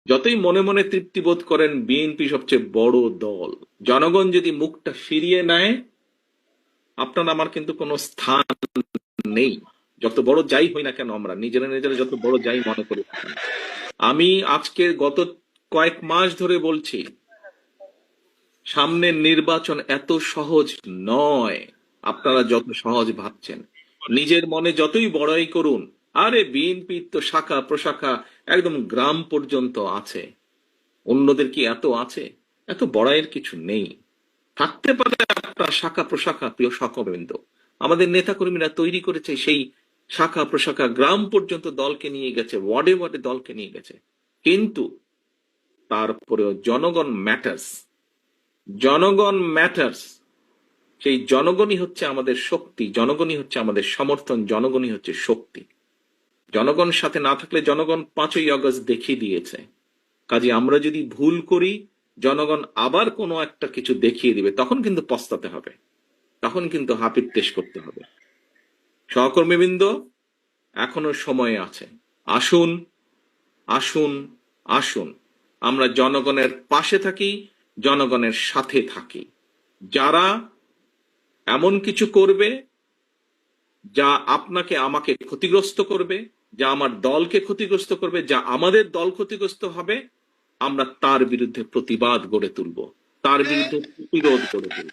যতই মনে মনে তৃপ্তি বোধ করেন বিএনপি সবচেয়ে বড় দল, জনগণ যদি মুখটা ফিরিয়ে নেয় আপনার আমার কিন্তু কোনো স্থান নেই। যত বড় যাই হই না কেন, আমরা নিজেরা নিজেরা যত বড় যাই মনে করি না কেন। আমি আজকে গত কয়েক মাস ধরে বলছি, সামনের নির্বাচন এত সহজ নয় আপনারা যত সহজ ভাবছেন। নিজের মনে যতই বড়াই করুন, আরে বিএনপি তো শাখা প্রশাখা একদম গ্রাম পর্যন্ত আছে, অন্যদের কি এত আছে? এত বড়াইয়ের কিছু নেই। থাকতে পারে আপনার শাখা প্রশাখা, প্রিয় সহকর্মীবৃন্দ, আমাদের নেতাকর্মীরা তৈরি করেছে সেই শাখা প্রশাখা, গ্রাম পর্যন্ত দলকে নিয়ে গেছে, ওয়ার্ডে ওয়ার্ডে দলকে নিয়ে গেছে। কিন্তু তারপরেও জনগণ ম্যাটার্স, জনগণ ম্যাটার্স। সেই জনগণই হচ্ছে আমাদের শক্তি, জনগণই হচ্ছে আমাদের সমর্থন, জনগণই হচ্ছে শক্তি। জনগণ সাথে না থাকলে, জনগণ 5ই আগস্ট দেখিয়ে দিয়েছে, কাজে আমরা যদি ভুল করি জনগণ আবার কোনো একটা কিছু দেখিয়ে দিবে, তখন কিন্তু পস্তাতে হবে, তখন কিন্তু হাপিত্তেশ করতে হবে। সহকর্মীবৃন্দ, এখনো সময় আছে। আসুন আসুন আসুন, আমরা জনগণের পাশে থাকি, জনগণের সাথে থাকি। যারা এমন কিছু করবে যা আপনাকে আমাকে ক্ষতিগ্রস্ত করবে, যা আমার দলকে ক্ষতিগ্রস্ত করবে, যা আমাদের দল ক্ষতিগ্রস্ত হবে, আমরা তার বিরুদ্ধে প্রতিবাদ গড়ে তুলব, তার বিরুদ্ধে প্রতিরোধ গড়ে তুলব।